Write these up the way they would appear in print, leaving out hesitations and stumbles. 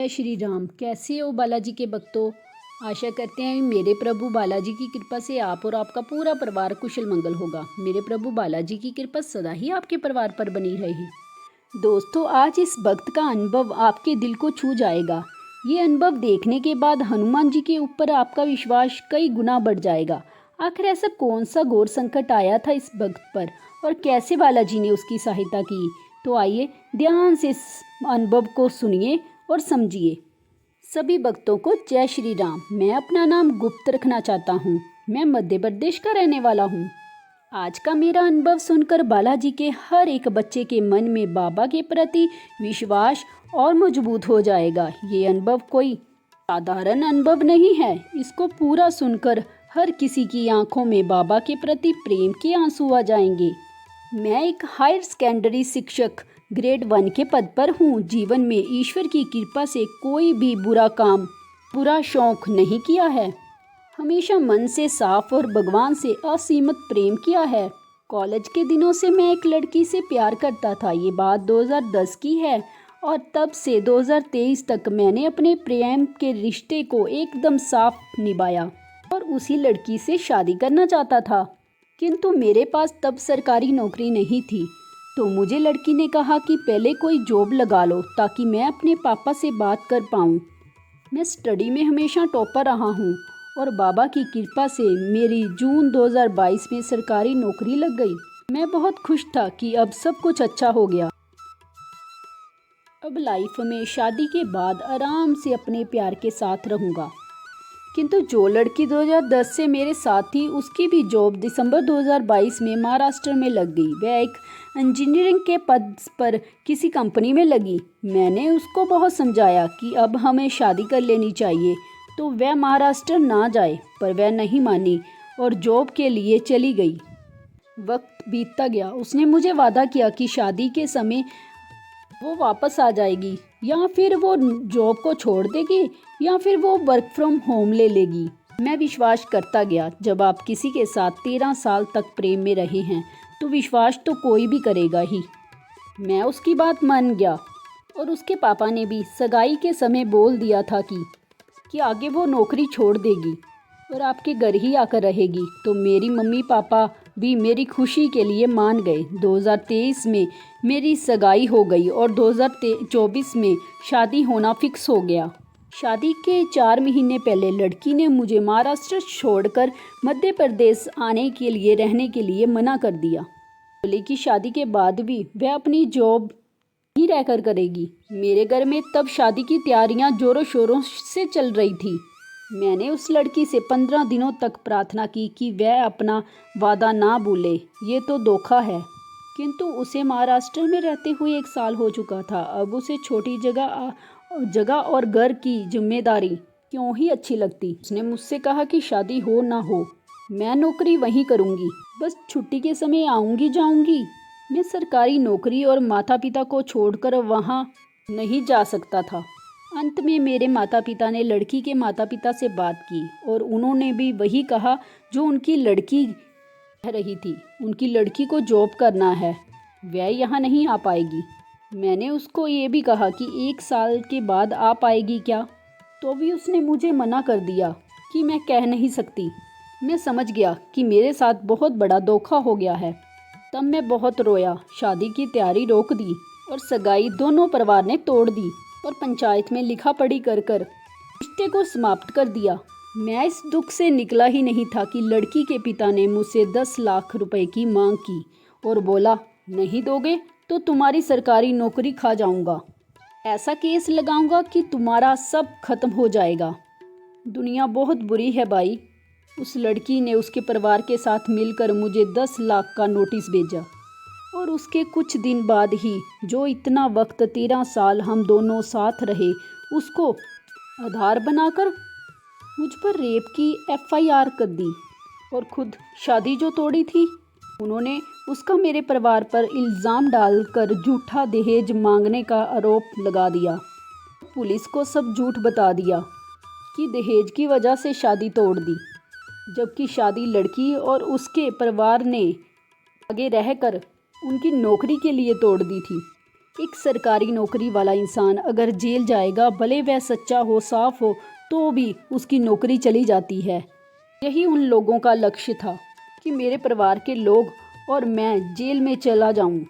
जय श्री राम। कैसे हो बालाजी के भक्तों। आशा करते हैं मेरे प्रभु बालाजी की कृपा से आप और आपका पूरा परिवार कुशल मंगल होगा। मेरे प्रभु बालाजी की कृपा सदा ही आपके परिवार पर बनी रहे। दोस्तों, आज इस भक्त का अनुभव आपके दिल को छू जाएगा। ये अनुभव देखने के बाद हनुमान जी के ऊपर आपका विश्वास कई गुना बढ़ जाएगा। आखिर ऐसा कौन सा घोर संकट आया था इस भक्त पर और कैसे बालाजी ने उसकी सहायता की। तो आइए ध्यान से इस अनुभव को सुनिए और समझिए। सभी भक्तों को जय श्री राम। मैं अपना नाम गुप्त रखना चाहता हूँ। मैं मध्य प्रदेश का रहने वाला हूँ। आज का मेरा अनुभव सुनकर बालाजी के हर एक बच्चे के मन में बाबा के प्रति विश्वास और मजबूत हो जाएगा। ये अनुभव कोई साधारण अनुभव नहीं है। इसको पूरा सुनकर हर किसी की आंखों में बाबा के प्रति प्रेम के आंसू आ जाएंगे। मैं एक हायर सेकेंडरी शिक्षक ग्रेड 1 के पद पर हूँ। जीवन में ईश्वर की कृपा से कोई भी बुरा शौक नहीं किया है। हमेशा मन से साफ और भगवान से असीमित प्रेम किया है। कॉलेज के दिनों से मैं एक लड़की से प्यार करता था। ये बात 2010 की है और तब से 2023 तक मैंने अपने प्रेम के रिश्ते को एकदम साफ निभाया और उसी लड़की से शादी करना चाहता था। किंतु मेरे पास तब सरकारी नौकरी नहीं थी, तो मुझे लड़की ने कहा कि पहले कोई जॉब लगा लो ताकि मैं अपने पापा से बात कर पाऊँ। मैं स्टडी में हमेशा टॉपर रहा हूँ और बाबा की कृपा से मेरी जून 2022 में सरकारी नौकरी लग गई। मैं बहुत खुश था कि अब सब कुछ अच्छा हो गया। अब लाइफ में शादी के बाद आराम से अपने प्यार के साथ रहूँगा। किंतु जो लड़की 2010 से मेरे साथ थी, उसकी भी जॉब दिसंबर 2022 में महाराष्ट्र में लग गई। वह एक इंजीनियरिंग के पद पर किसी कंपनी में लगी। मैंने उसको बहुत समझाया कि अब हमें शादी कर लेनी चाहिए, तो वह महाराष्ट्र ना जाए, पर वह नहीं मानी और जॉब के लिए चली गई। वक्त बीतता गया। उसने मुझे वादा किया कि शादी के समय वो वापस आ जाएगी, या फिर वो जॉब को छोड़ देगी, या फिर वो वर्क फ्रॉम होम ले लेगी। मैं विश्वास करता गया। जब आप किसी के साथ 13 साल तक प्रेम में रहे हैं तो विश्वास तो कोई भी करेगा ही। मैं उसकी बात मान गया और उसके पापा ने भी सगाई के समय बोल दिया था कि आगे वो नौकरी छोड़ देगी और आपके घर ही आकर रहेगी। तो मेरी मम्मी पापा भी मेरी खुशी के लिए मान गए। 2023 में मेरी सगाई हो गई और 2024 में शादी होना फिक्स हो गया। शादी के 4 महीने पहले लड़की ने मुझे महाराष्ट्र छोड़कर मध्य प्रदेश आने के लिए रहने के लिए मना कर दिया। बोले कि शादी के बाद भी वह अपनी जॉब ही रहकर करेगी। मेरे घर में तब शादी की तैयारियां जोरों शोरों से चल रही थी। मैंने उस लड़की से 15 दिनों तक प्रार्थना की कि वह अपना वादा ना भूले। ये तो धोखा है। किंतु उसे महाराष्ट्र में रहते हुए 1 साल हो चुका था। अब उसे छोटी जगह और घर की जिम्मेदारी क्यों ही अच्छी लगती। उसने मुझसे कहा कि शादी हो ना हो, मैं नौकरी वहीं करूँगी, बस छुट्टी के समय आऊँगी जाऊँगी। मैं सरकारी नौकरी और माता पिता को छोड़कर वहाँ नहीं जा सकता था। अंत में मेरे माता पिता ने लड़की के माता पिता से बात की और उन्होंने भी वही कहा जो उनकी लड़की कह रही थी। उनकी लड़की को जॉब करना है, वह यहाँ नहीं आ पाएगी। मैंने उसको ये भी कहा कि 1 साल के बाद आ पाएगी क्या, तो भी उसने मुझे मना कर दिया कि मैं कह नहीं सकती। मैं समझ गया कि मेरे साथ बहुत बड़ा धोखा हो गया है। तब मैं बहुत रोया, शादी की तैयारी रोक दी और सगाई दोनों परिवार ने तोड़ दी और पंचायत में लिखा पढ़ी कर रिश्ते को समाप्त कर दिया। मैं इस दुख से निकला ही नहीं था कि लड़की के पिता ने मुझसे 10 लाख रुपए की मांग की और बोला, नहीं दोगे तो तुम्हारी सरकारी नौकरी खा जाऊंगा। ऐसा केस लगाऊंगा कि तुम्हारा सब खत्म हो जाएगा। दुनिया बहुत बुरी है भाई। उस लड़की ने उसके परिवार के साथ मिलकर मुझे 10 लाख का नोटिस भेजा और उसके कुछ दिन बाद ही जो इतना वक्त 13 साल हम दोनों साथ रहे, उसको आधार बनाकर मुझ पर रेप की FIR कर दी और खुद शादी जो तोड़ी थी, उन्होंने उसका मेरे परिवार पर इल्ज़ाम डालकर झूठा दहेज मांगने का आरोप लगा दिया। पुलिस को सब झूठ बता दिया कि दहेज की वजह से शादी तोड़ दी, जबकि शादी लड़की और उसके परिवार ने आगे रहकर उनकी नौकरी के लिए तोड़ दी थी। एक सरकारी नौकरी वाला इंसान अगर जेल जाएगा, भले वह सच्चा हो, साफ हो, तो भी उसकी नौकरी चली जाती है। यही उन लोगों का लक्ष्य था कि मेरे परिवार के लोग और मैं जेल में चला जाऊं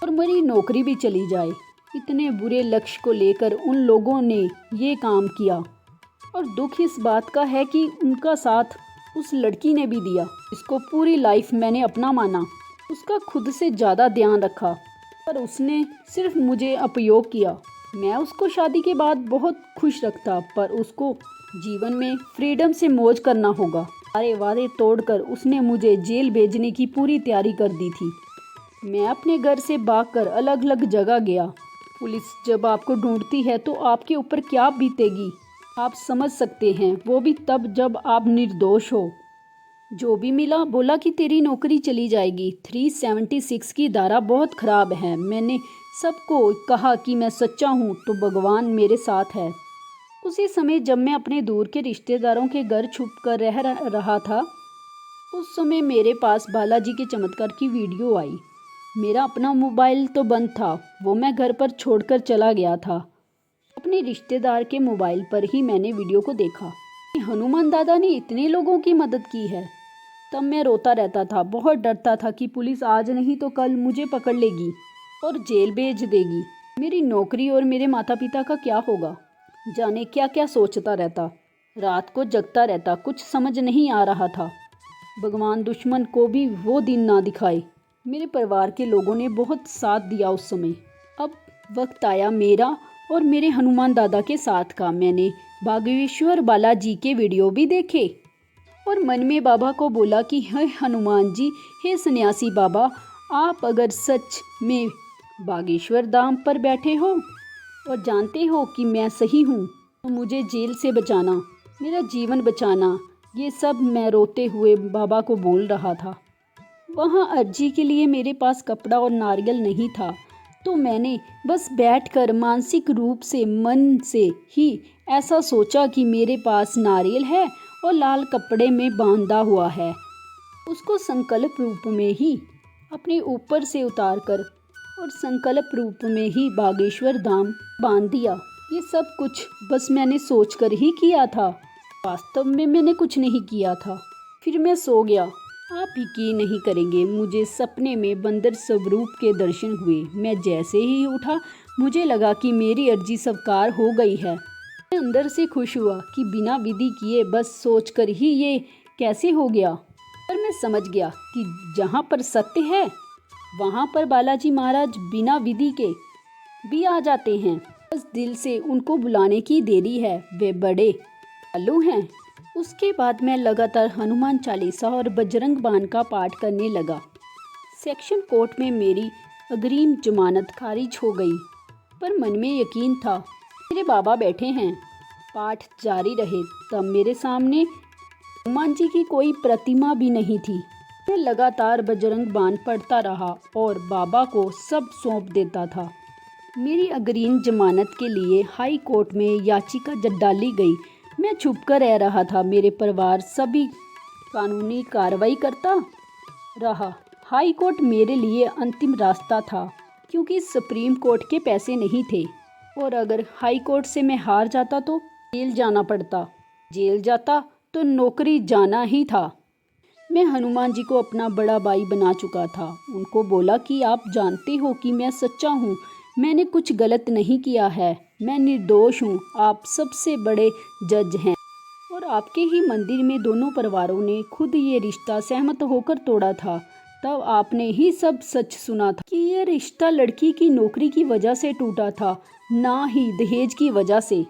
और मेरी नौकरी भी चली जाए। इतने बुरे लक्ष्य को लेकर उन लोगों ने ये काम किया और दुख इस बात का है कि उनका साथ उस लड़की ने भी दिया। इसको पूरी लाइफ मैंने अपना माना, उसका खुद से ज़्यादा ध्यान रखा, पर उसने सिर्फ मुझे उपयोग किया। मैं उसको शादी के बाद बहुत खुश रखता, पर उसको जीवन में फ्रीडम से मौज करना होगा। सारे वादे तोड़कर उसने मुझे जेल भेजने की पूरी तैयारी कर दी थी। मैं अपने घर से भागकर अलग अलग जगह गया। पुलिस जब आपको ढूंढती है तो आपके ऊपर क्या बीतेगी आप समझ सकते हैं, वो भी तब जब आप निर्दोष हो। जो भी मिला बोला कि तेरी नौकरी चली जाएगी। 376 की धारा बहुत ख़राब है। मैंने सबको कहा कि मैं सच्चा हूँ तो भगवान मेरे साथ है। उसी समय जब मैं अपने दूर के रिश्तेदारों के घर छुप कर रह रहा था, उस समय मेरे पास बालाजी के चमत्कार की वीडियो आई। मेरा अपना मोबाइल तो बंद था, वो मैं घर पर छोड़कर चला गया था। अपने रिश्तेदार के मोबाइल पर ही मैंने वीडियो को देखा कि हनुमान दादा ने इतने लोगों की मदद की है। तब मैं रोता रहता था, बहुत डरता था कि पुलिस आज नहीं तो कल मुझे पकड़ लेगी और जेल भेज देगी। मेरी नौकरी और मेरे माता पिता का क्या होगा, जाने क्या क्या सोचता रहता। रात को जगता रहता, कुछ समझ नहीं आ रहा था। भगवान दुश्मन को भी वो दिन ना दिखाए। मेरे परिवार के लोगों ने बहुत साथ दिया उस समय। अब वक्त आया मेरा और मेरे हनुमान दादा के साथ का। मैंने बागेश्वर बालाजी के वीडियो भी देखे और मन में बाबा को बोला कि हे हनुमान जी, हे सन्यासी बाबा, आप अगर सच में बागेश्वर धाम पर बैठे हो और जानते हो कि मैं सही हूँ तो मुझे जेल से बचाना, मेरा जीवन बचाना। ये सब मैं रोते हुए बाबा को बोल रहा था। वहाँ अर्जी के लिए मेरे पास कपड़ा और नारियल नहीं था, तो मैंने बस बैठकर मानसिक रूप से मन से ही ऐसा सोचा कि मेरे पास नारियल है और लाल कपड़े में बांधा हुआ है। उसको संकल्प रूप में ही अपने ऊपर से उतारकर और संकल्प रूप में ही बागेश्वर धाम बांध दिया। ये सब कुछ बस मैंने सोचकर ही किया था, वास्तव में मैंने कुछ नहीं किया था। फिर मैं सो गया। आप यकीन नहीं करेंगे, मुझे सपने में बंदर स्वरूप के दर्शन हुए। मैं जैसे ही उठा मुझे लगा कि मेरी अर्जी स्वीकार हो गई है। मैं अंदर से खुश हुआ कि बिना विधि किए बस सोचकर ही ये कैसे हो गया। पर मैं समझ गया कि जहाँ पर सत्य है वहाँ पर बालाजी महाराज बिना विधि के भी आ जाते हैं। बस दिल से उनको बुलाने की देरी है, वे बड़े दयालु हैं। उसके बाद मैं लगातार हनुमान चालीसा और बजरंग बाण का पाठ करने लगा। सेक्शन कोर्ट में मेरी अग्रिम जमानत खारिज हो गई, पर मन में यकीन था मेरे बाबा बैठे हैं। पाठ जारी रहे। तब मेरे सामने हनुमान जी की कोई प्रतिमा भी नहीं थी। मैं लगातार बजरंग बाण पढ़ता रहा और बाबा को सब सौंप देता था। मेरी अग्रिम जमानत के लिए हाई कोर्ट में याचिका डाली गई। मैं छुपकर रह रहा था। मेरे परिवार सभी कानूनी कार्रवाई करता रहा। हाई कोर्ट मेरे लिए अंतिम रास्ता था, क्योंकि सुप्रीम कोर्ट के पैसे नहीं थे और अगर हाई कोर्ट से मैं हार जाता तो जेल जाना पड़ता। जेल जाता तो नौकरी जाना ही था। मैं हनुमान जी को अपना बड़ा भाई बना चुका था। उनको बोला कि आप जानते हो कि मैं सच्चा हूँ, मैंने कुछ गलत नहीं किया है, मैं निर्दोष हूँ। आप सबसे बड़े जज हैं और आपके ही मंदिर में दोनों परिवारों ने खुद ये रिश्ता सहमत होकर तोड़ा था। तब आपने ही सब सच सुना था कि ये रिश्ता लड़की की नौकरी की वजह से टूटा था, ना ही दहेज की वजह से।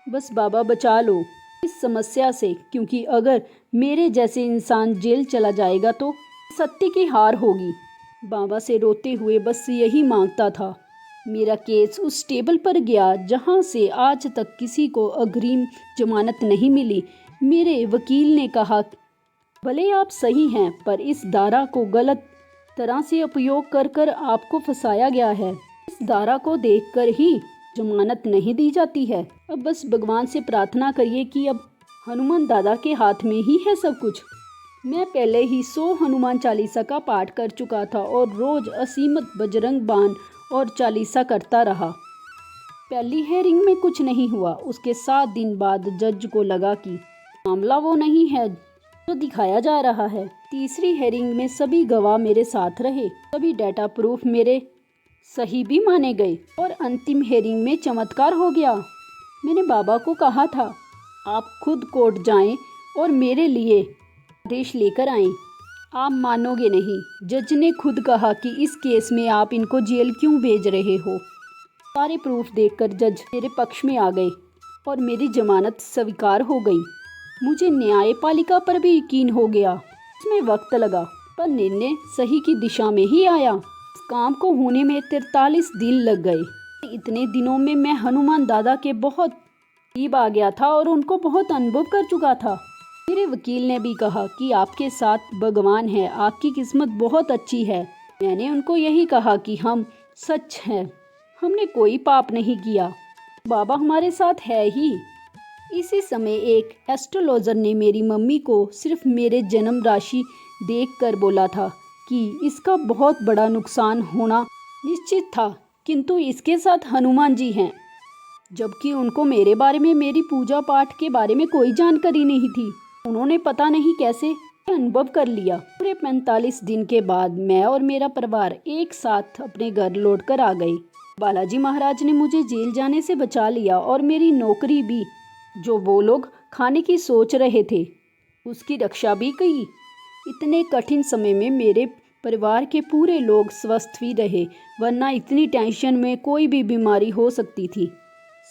बस बाबा बचा लो इस समस्या से, क्योंकि अगर मेरे जैसे इंसान जेल चला जाएगा तो सत्य की हार होगी। बाबा से रोते हुए बस यही मांगता था। मेरा केस उस टेबल पर गया जहां से आज तक किसी को अग्रिम जमानत नहीं मिली। मेरे वकील ने कहा, भले आप सही हैं, पर इस धारा को गलत तरह से उपयोग कर कर आपको फंसाया गया है। इस धारा को देखकर ही जमानत नहीं दी जाती है। अब बस भगवान से प्रार्थना करिए कि अब हनुमान दादा के हाथ में ही है सब कुछ। मैं पहले ही 100 हनुमान चालीसा का पाठ कर चुका था और रोज असीमत बजरंग बाण और चालीसा करता रहा। पहली हेयरिंग में कुछ नहीं हुआ। उसके 7 दिन बाद जज को लगा कि मामला वो नहीं है जो दिखाया जा रहा है। तीसरी हेयरिंग में सभी गवाह मेरे साथ रहे, सभी डाटा प्रूफ मेरे सही भी माने गए और अंतिम हेयरिंग में चमत्कार हो गया। मैंने बाबा को कहा था, आप खुद कोर्ट जाएं और मेरे लिए आदेश लेकर आएं। आप मानोगे नहीं, जज ने खुद कहा कि इस केस में आप इनको जेल क्यों भेज रहे हो। सारे प्रूफ देखकर जज मेरे पक्ष में आ गए और मेरी जमानत स्वीकार हो गई। मुझे न्यायपालिका पर भी यकीन हो गया। इसमें वक्त लगा पर निर्णय सही की दिशा में ही आया। इस काम को होने में 43 दिन लग गए। इतने दिनों में मैं हनुमान दादा के बहुत करीब आ गया था और उनको बहुत अनुभव कर चुका था। मेरे वकील ने भी कहा कि आपके साथ भगवान है, आपकी किस्मत बहुत अच्छी है। मैंने उनको यही कहा कि हम सच हैं, हमने कोई पाप नहीं किया, बाबा हमारे साथ है ही। इसी समय एक एस्ट्रोलॉजर ने मेरी मम्मी को सिर्फ मेरे जन्म राशि देखकर बोला था कि इसका बहुत बड़ा नुकसान होना निश्चित था, किंतु इसके साथ हनुमान जी हैं, जबकि उनको मेरे बारे में, मेरी पूजा पाठ के बारे में कोई जानकारी नहीं थी। उन्होंने पता नहीं कैसे अनुभव कर लिया। पूरे 45 दिन के बाद मैं और मेरा परिवार एक साथ अपने घर लौटकर आ गए। बालाजी महाराज ने मुझे जेल जाने से बचा लिया और मेरी नौकरी भी, जो वो लोग खाने की सोच रहे थे, उसकी रक्षा भी की। इतने कठिन समय में मेरे परिवार के पूरे लोग स्वस्थ भी रहे, वरना इतनी टेंशन में कोई भी बीमारी हो सकती थी।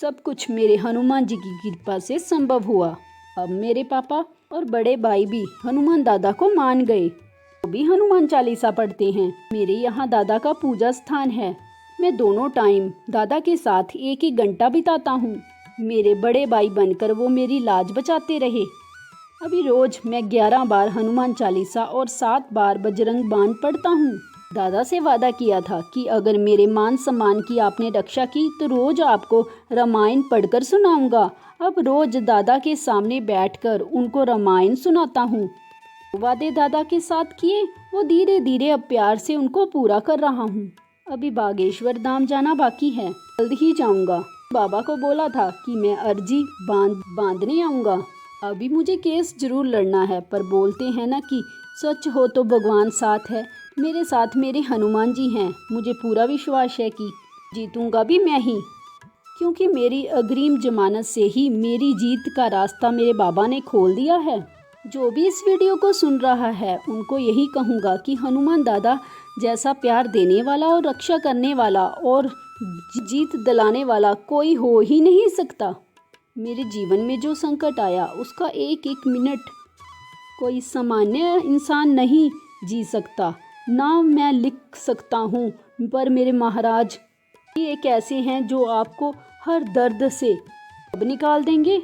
सब कुछ मेरे हनुमान जी की कृपा से संभव हुआ। अब मेरे पापा और बड़े भाई भी हनुमान दादा को मान गए, वो भी हनुमान चालीसा पढ़ते हैं। मेरे यहाँ दादा का पूजा स्थान है। मैं दोनों टाइम दादा के साथ 1-1 घंटा बिताता हूँ। मेरे बड़े भाई बनकर वो मेरी लाज बचाते रहे। अभी रोज मैं 11 बार हनुमान चालीसा और 7 बार बजरंग बाण पढ़ता हूँ। दादा से वादा किया था कि अगर मेरे मान सम्मान की आपने रक्षा की तो रोज आपको रामायण पढ़कर सुनाऊंगा। अब रोज दादा के सामने बैठकर उनको रामायण सुनाता हूँ। वादे दादा के साथ किए, वो धीरे धीरे अब प्यार से उनको पूरा कर रहा हूँ। अभी बागेश्वर धाम जाना बाकी है, जल्द ही जाऊंगा। बाबा को बोला था कि मैं अर्जी बांधने आऊँगा। अभी मुझे केस जरूर लड़ना है, पर बोलते हैं ना कि सच हो तो भगवान साथ है। मेरे साथ मेरे हनुमान जी हैं। मुझे पूरा विश्वास है कि जीतूंगा भी मैं ही, क्योंकि मेरी अग्रिम जमानत से ही मेरी जीत का रास्ता मेरे बाबा ने खोल दिया है। जो भी इस वीडियो को सुन रहा है उनको यही कहूँगा कि हनुमान दादा जैसा प्यार देने वाला और रक्षा करने वाला और जीत दिलाने वाला कोई हो ही नहीं सकता। मेरे जीवन में जो संकट आया उसका 1-1 मिनट कोई सामान्य इंसान नहीं जी सकता, ना मैं लिख सकता हूँ, पर मेरे महाराज ही एक ऐसे हैं जो आपको हर दर्द से अब निकाल देंगे,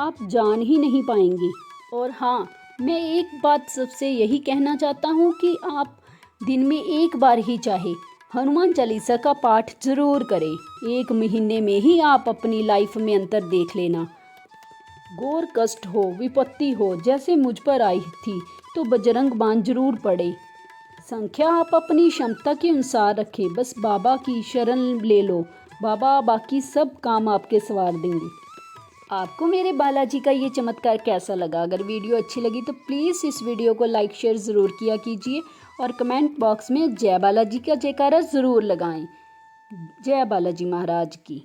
आप जान ही नहीं पाएंगे। और हाँ, मैं एक बात सबसे यही कहना चाहता हूँ कि आप दिन में 1 बार ही चाहे हनुमान चालीसा का पाठ जरूर करें। 1 महीने में ही आप अपनी लाइफ में अंतर देख लेना। घोर कष्ट हो, विपत्ति हो, जैसे मुझ पर आई थी, तो बजरंग बाण जरूर पढ़े। संख्या आप अपनी क्षमता के अनुसार रखें, बस बाबा की शरण ले लो, बाबा बाकी सब काम आपके सवार देंगे। आपको मेरे बालाजी का ये चमत्कार कैसा लगा? अगर वीडियो अच्छी लगी तो प्लीज़ इस वीडियो को लाइक शेयर ज़रूर किया कीजिए और कमेंट बॉक्स में जय बालाजी का जयकारा ज़रूर लगाएं। जय बालाजी महाराज की।